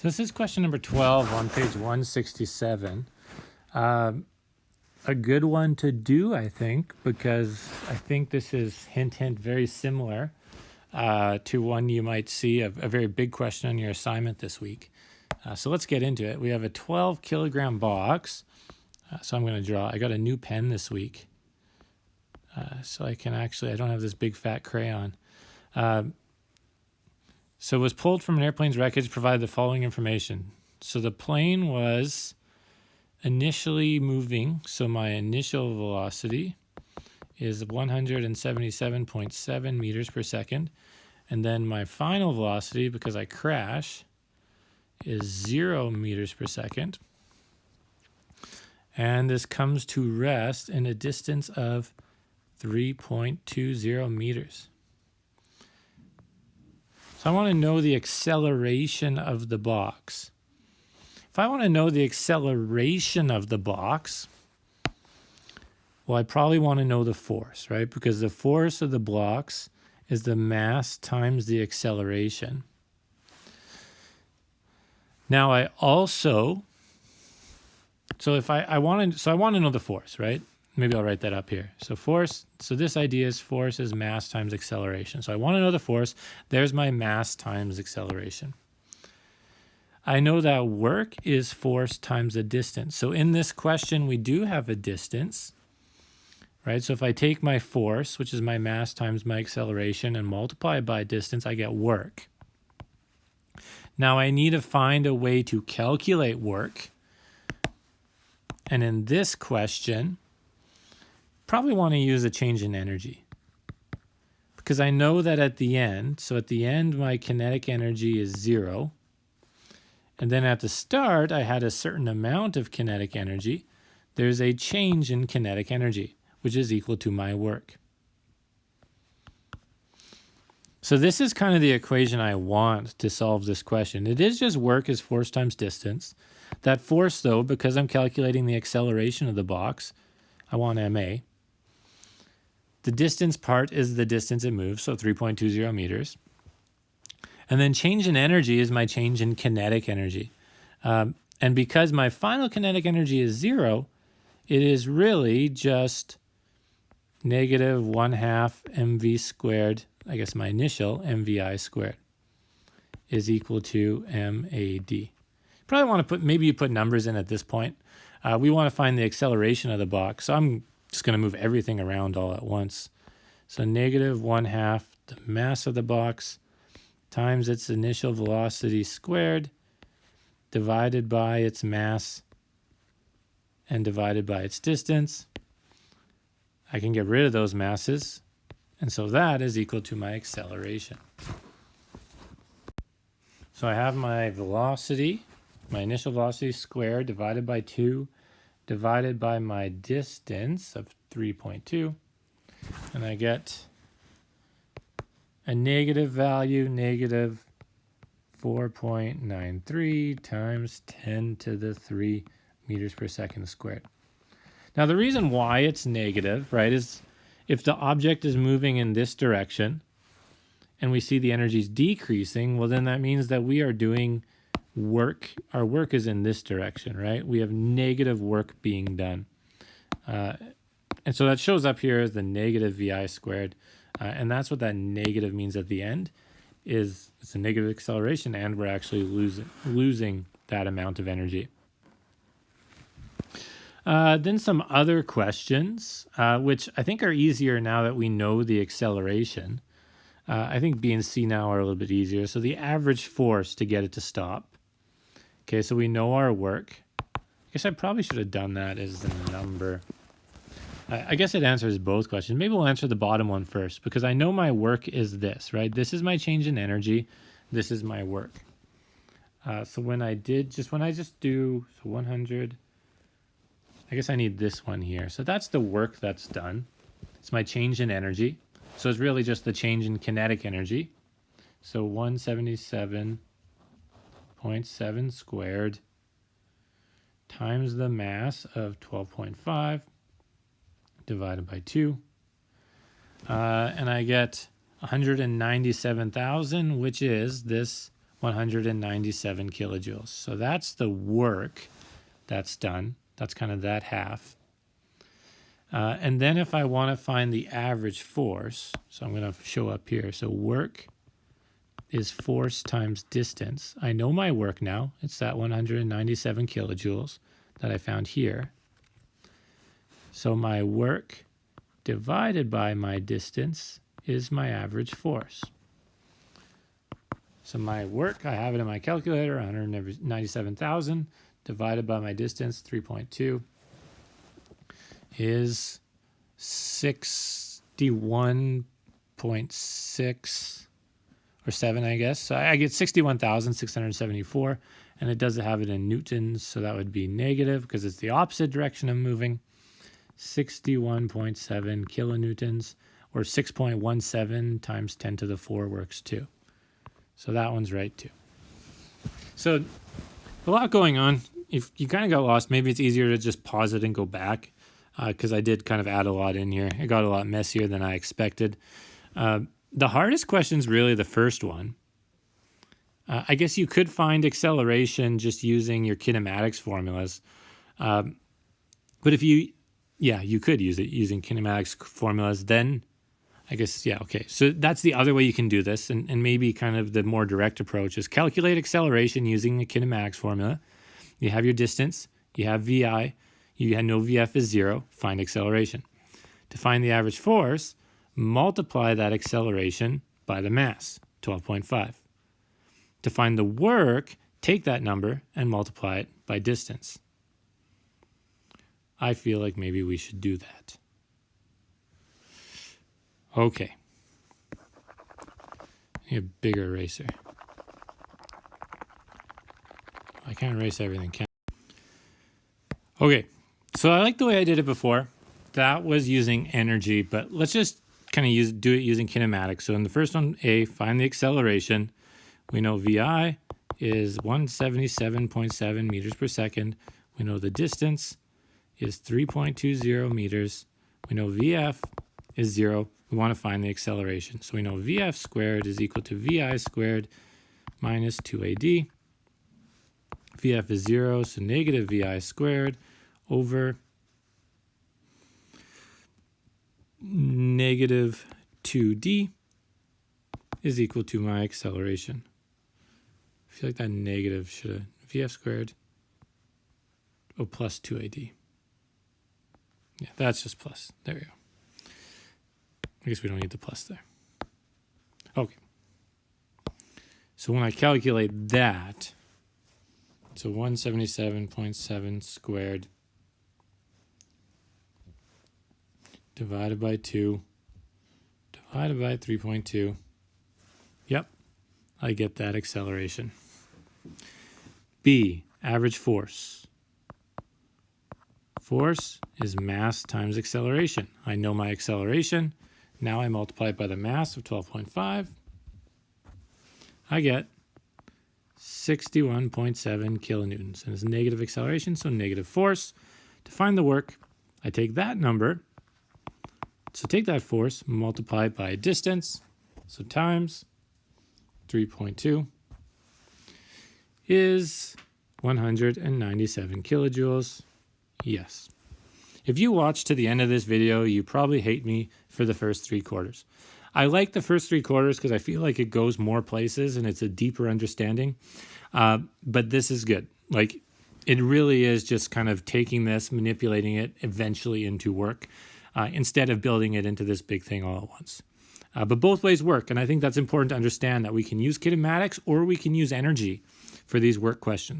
So this is question number 12 on page 167. A good one to do, I think, because I think this is, hint, hint, very similar to one you might see, a very big question on your assignment this week. So let's get into it. We have a 12 kilogram box. So I'm going to draw. I got a new pen this week. So I can actually, I don't have this big fat crayon. So it was pulled from an airplane's wreckage, provided the following information. So the plane was initially moving. So my initial velocity is 177.7 meters per second. And then my final velocity, because I crash, is 0 meters per second. And this comes to rest in a distance of 3.20 meters. So I want to know the acceleration of the box. If I want to know the acceleration of the box, well, I probably want to know the force, right? Because the force of the blocks is the mass times the acceleration. Now I also, so if I want to know the force, right? Maybe I'll write that up here. So force, so this idea is force is mass times acceleration. So I want to know the force. There's my mass times acceleration. I know that work is force times the distance. So in this question, we do have a distance, right? So if I take my force, which is my mass times my acceleration, and multiply it by distance, I get work. Now I need to find a way to calculate work. And in this question, probably want to use a change in energy, because I know that at the end, so at the end my kinetic energy is 0, and then at the start I had a certain amount of kinetic energy. There's a change in kinetic energy, which is equal to my work. So this is kind of the equation I want to solve this question. It is just work is force times distance. That force, though, because I'm calculating the acceleration of the box, I want ma. The distance part is the distance it moves, so 3.20 meters. And then change in energy is my change in kinetic energy. And because my final kinetic energy is 0, it is really just negative 1/2 mv squared, I guess my initial mvi squared, is equal to mad. Probably want to put, maybe you put numbers in at this point. We want to find the acceleration of the box. So I'm just going to move everything around all at once. So negative 1/2 the mass of the box times its initial velocity squared, divided by its mass, and divided by its distance. I can get rid of those masses, and so that is equal to my acceleration. So I have my velocity, my initial velocity squared, divided by 2, divided by my distance of 3.2, and I get a negative value, negative 4.93 times 10 to the 3 meters per second squared. Now the reason why it's negative, right, is if the object is moving in this direction and we see the energy is decreasing, well then that means that we are doing work. Our work is in this direction, right? We have negative work being done. And so that shows up here as the negative vi squared. And that's what that negative means at the end, is it's a negative acceleration and we're actually losing that amount of energy. Then some other questions, which I think are easier now that we know the acceleration. I think B and C now are a little bit easier. So the average force to get it to stop. Okay, so we know our work. I guess I probably should have done that as the number. I guess it answers both questions. Maybe we'll answer the bottom one first, because I know my work is this, right? This is my change in energy. This is my work. So when I just do, so 100, I guess I need this one here. So that's the work that's done. It's my change in energy. So it's really just the change in kinetic energy. So 177.7 squared times the mass of 12.5 divided by 2. And I get 197,000, which is this 197 kilojoules. So that's the work that's done. That's kind of that half. And then if I want to find the average force, so I'm going to show up here. So work is force times distance. I know my work now. It's that 197 kilojoules that I found here. So my work divided by my distance is my average force. So my work, I have it in my calculator, 197,000 divided by my distance, 3.2, is 61.6 or 7, I guess. So I get 61,674, and it doesn't have it in newtons, so that would be negative because it's the opposite direction I'm moving. 61.7 kilonewtons, or 6.17 times 10 to the 4 works too. So that one's right too. So a lot going on. If you kind of got lost, maybe it's easier to just pause it and go back, because I did kind of add a lot in here. It got a lot messier than I expected. The hardest question is really the first one. I guess you could find acceleration just using your kinematics formulas. But if you could use it using kinematics formulas, then I guess, yeah, okay. So that's the other way you can do this, and maybe kind of the more direct approach is calculate acceleration using the kinematics formula. You have your distance, you have VI, you know VF is 0, find acceleration. To find the average force, multiply that acceleration by the mass, 12.5. To find the work, take that number and multiply it by distance. I feel like maybe we should do that. Okay. I need a bigger eraser. I can't erase everything, can I? Okay, so I like the way I did it before. That was using energy, but let's just kind of do it using kinematics. So in the first one, A, find the acceleration. We know VI is 177.7 meters per second. We know the distance is 3.20 meters. We know VF is 0. We want to find the acceleration. So we know VF squared is equal to VI squared minus 2AD. VF is 0, so negative VI squared over negative 2D is equal to my acceleration. I feel like that negative should have VF squared, plus 2AD. Yeah, that's just plus. There we go. I guess we don't need the plus there. Okay. So when I calculate that, so 177.7 squared divided by 2 divided by 3.2. Yep, I get that acceleration. B, average force. Force is mass times acceleration. I know my acceleration. Now I multiply it by the mass of 12.5. I get 61.7 kilonewtons. And it's negative acceleration, so negative force. To find the work, I take that number. So take that force, multiply it by distance. So times 3.2 is 197 kilojoules. Yes. If you watch to the end of this video, you probably hate me for the first 3 quarters. I like the first 3 quarters because I feel like it goes more places and it's a deeper understanding. But this is good. Like, it really is just kind of taking this, manipulating it eventually into work, instead of building it into this big thing all at once. But both ways work, and I think that's important to understand, that we can use kinematics or we can use energy for these work questions.